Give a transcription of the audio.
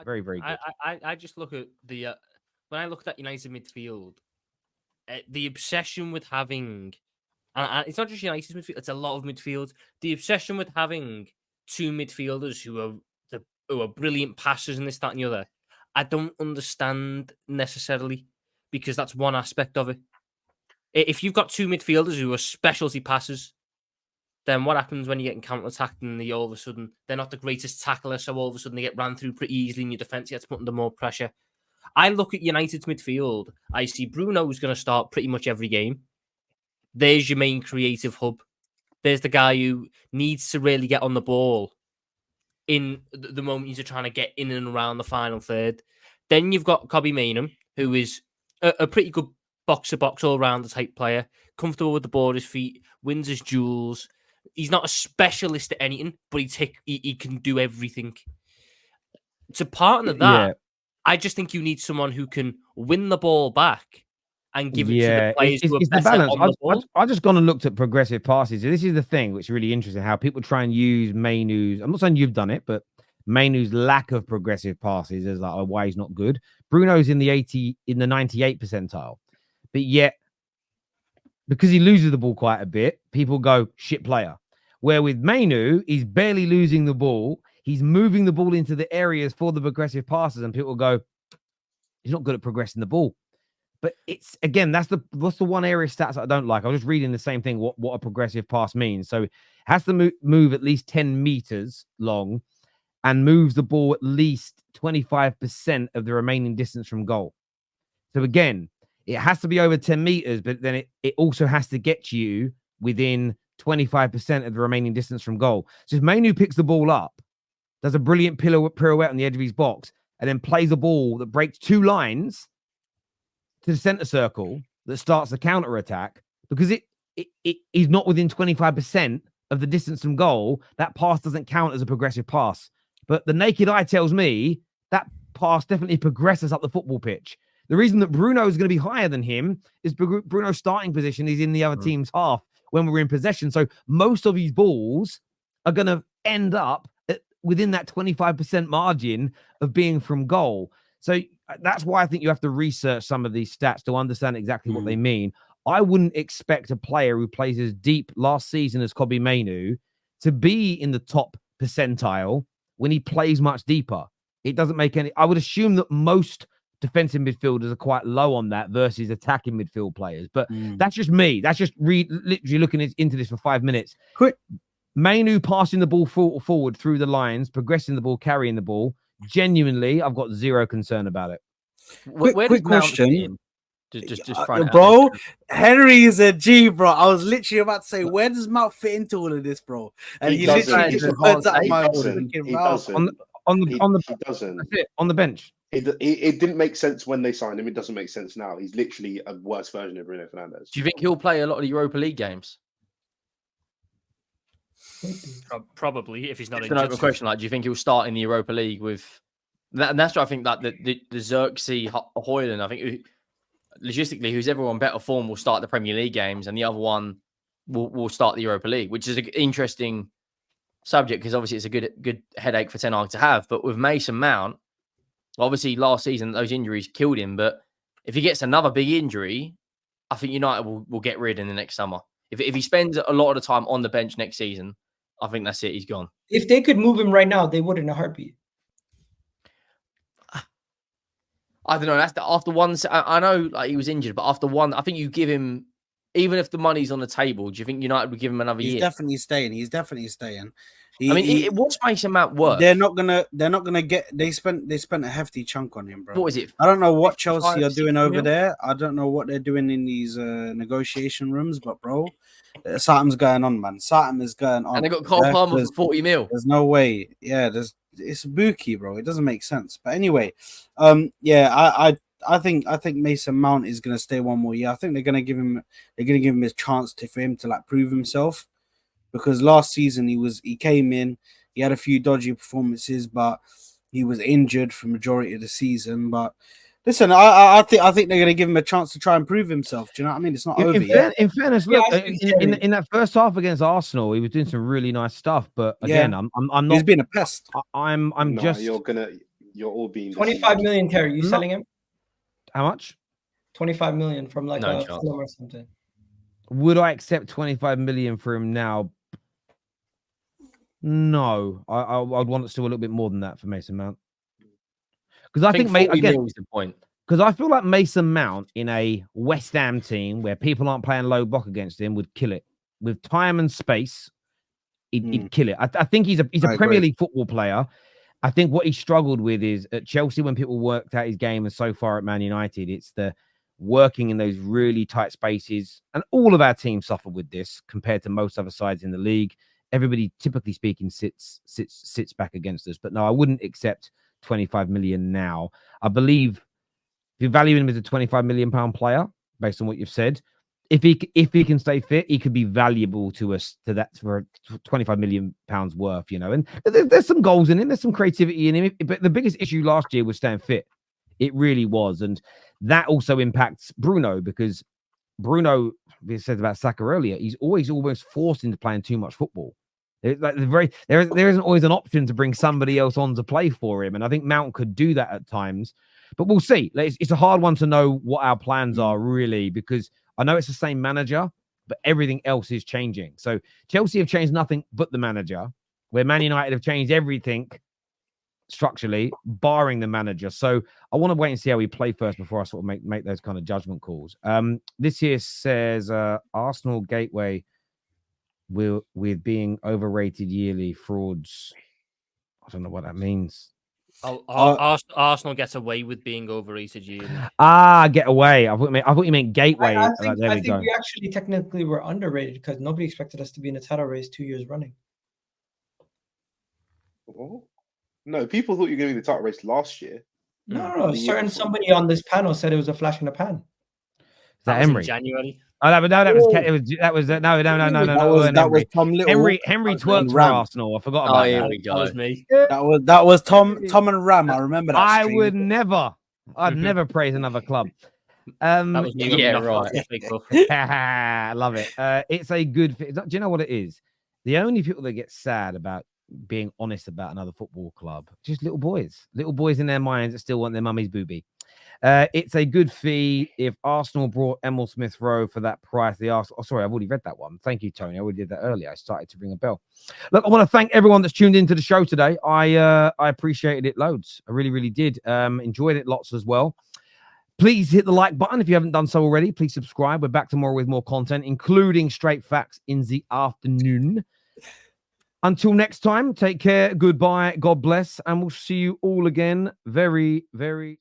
Very, very good. I just look at the when I look at that United midfield, the obsession with having, and it's not just United's midfield; it's a lot of midfield. The obsession with having two midfielders who are brilliant passers and this, that, and the other. I don't understand necessarily, because that's one aspect of it. If you've got two midfielders who are specialty passers, then what happens when you're getting counter-attacked and all of a sudden they're not the greatest tackler, so all of a sudden they get ran through pretty easily and your defence gets put under more pressure. I look at United's midfield, I see Bruno's going to start pretty much every game. There's your main creative hub. There's the guy who needs to really get on the ball in the moment you're trying to get in and around the final third. Then you've got Kobbie Mainham, who is a pretty good box-to-box all-rounder type player, comfortable with the ball at his feet, wins his duels. He's not a specialist at anything, but he can do everything. To partner that, I just think you need someone who can win the ball back and give it to the players who are it's better the balance. on the ball. I just gone and looked at progressive passes. This is the thing which is really interesting, how people try and use Mainu's. I'm not saying you've done it, but Mainu's lack of progressive passes is like why he's not good. Bruno's in the 98 percentile, but yet because he loses the ball quite a bit, people go shit player. Where with Mainu, he's barely losing the ball. He's moving the ball into the areas for the progressive passes, and people go, he's not good at progressing the ball. But it's, again, what's the one area stats I don't like? I was just reading the same thing, what a progressive pass means. So it has to move at least 10 meters long and moves the ball at least 25% of the remaining distance from goal. So again, it has to be over 10 meters, but then it also has to get you within 25% of the remaining distance from goal. So if Mainu picks the ball up, does a brilliant pirouette on the edge of his box, and then plays a ball that breaks two lines to the center circle that starts the counter attack, because it is not within 25% of the distance from goal, that pass doesn't count as a progressive pass. But the naked eye tells me that pass definitely progresses up the football pitch. The reason that Bruno is going to be higher than him is Bruno's starting position is in the other team's half when we're in possession. So most of these balls are going to end up within that 25% margin of being from goal. So that's why I think you have to research some of these stats to understand exactly what they mean. I wouldn't expect a player who plays as deep last season as Kobbie Mainoo to be in the top percentile when he plays much deeper. It doesn't make any... I would assume that most defensive midfielders are quite low on that versus attacking midfield players. But that's just me. That's just literally looking into this for 5 minutes. Quick. Mainoo passing the ball forward through the lines, progressing the ball, carrying the ball. Genuinely, I've got zero concern about it. Quick question. Just bro, Henry is a G, bro. I was literally about to say, where does Mount fit into all of this, bro? And he literally gets the words out of my mouth. On the bench. It didn't make sense when they signed him. It doesn't make sense now. He's literally a worse version of Bruno Fernandes. Do you think he'll play a lot of the Europa League games? Probably, if he's not injured. It's an open question. Like, do you think he'll start in the Europa League with that? And that's what I think. That the Xerxes Højlund, I think logistically, who's ever on better form will start the Premier League games, and the other one will start the Europa League, which is an interesting subject because obviously it's a good headache for Ten Hag to have. But with Mason Mount, obviously last season those injuries killed him. But if he gets another big injury, I think United will get rid in the next summer. If he spends a lot of the time on the bench next season, I think that's it. He's gone. If they could move him right now, they would in a heartbeat. I don't know. That's after one. I know like he was injured, but after one, I think you give him, even if the money's on the table, do you think United would give him another year? He's definitely staying. He's definitely staying. What's Mason Mount worth? They're not gonna get. They spent a hefty chunk on him, bro. What is it? I don't know what Chelsea are doing over there. I don't know what they're doing in these negotiation rooms, but bro, something's going on, man. Something is going on. And they got Cole Palmer for 40 mil. There's no way. Yeah, it's spooky, bro. It doesn't make sense. But anyway, I think Mason Mount is gonna stay one more year. I think they're gonna give him a chance for him to like prove himself. Because last season he came in, he had a few dodgy performances, but he was injured for majority of the season. But listen, I think they're going to give him a chance to try and prove himself. Do you know what I mean? It's not over yet. In fairness, look, in that first half against Arsenal, he was doing some really nice stuff. But again, I'm not. He's been a pest. I'm just. You're all being 25 deceived. million, Terry. You No. selling him? How much? 25 million from like No a chance. Fulham or something. Would I accept 25 million for him now? No, I'd want it still a little bit more than that for Mason Mount. Because I think 40 again, mil is the point. because I feel like Mason Mount in a West Ham team where people aren't playing low block against him would kill it with time and space. He'd kill it. I think he's a I Premier agree. League football player. I think what he struggled with is at Chelsea when people worked out his game, and so far at Man United, it's the working in those really tight spaces. And all of our teams suffer with this compared to most other sides in the league. Everybody, typically speaking, sits back against us. But no, I wouldn't accept 25 million now. I believe if you value him as a 25 million pound player, based on what you've said, if he can stay fit, he could be valuable to us to that for 25 million pounds worth, you know. And there's some goals in him, there's some creativity in him. But the biggest issue last year was staying fit. It really was, and that also impacts Bruno because Bruno, we said about Saka earlier, he's always almost forced into playing too much football. There isn't always an option to bring somebody else on to play for him, and I think Mount could do that at times. But we'll see. It's a hard one to know what our plans are really because I know it's the same manager, but everything else is changing. So Chelsea have changed nothing but the manager, where Man United have changed everything structurally, barring the manager. So I want to wait and see how we play first before I sort of make those kind of judgment calls. This here says Arsenal gateway with being overrated yearly frauds. I don't know what that means. Arsenal gets away with being overrated yearly. Get away. I thought you meant gateway. I There we think go. we actually technically were underrated because nobody expected us to be in a title race 2 years running. Oh. No, people thought you were going to be the title race last year. No. The year before. Somebody on this panel said it was a flash in the pan. Is that was in Emery? January. Oh, that was no. That was Tom Little. Henry and twerked for Ram. Arsenal. I forgot about here that. we That go. was me. That was Tom and Ram. I remember that. I stream. would never. I'd never praise another club. That was me. when we Yeah, knocked out right. FA Cup. I love it. It's a good. Do you know what it is? The only people that get sad about being honest about another football club, just little boys in their minds that still want their mummy's booby. It's a good fee. If Arsenal brought Emil Smith Rowe for that price, the Arsenal. Oh, sorry, I've already read that one. Thank you, Tony. I already did that earlier. I started to ring a bell. Look, I want to thank everyone that's tuned into the show today. I appreciated it loads. I really, really did. Enjoyed it lots as well. Please hit the like button if you haven't done so already. Please subscribe. We're back tomorrow with more content, including straight facts in the afternoon. Until next time, take care. Goodbye. God bless. And we'll see you all again very, very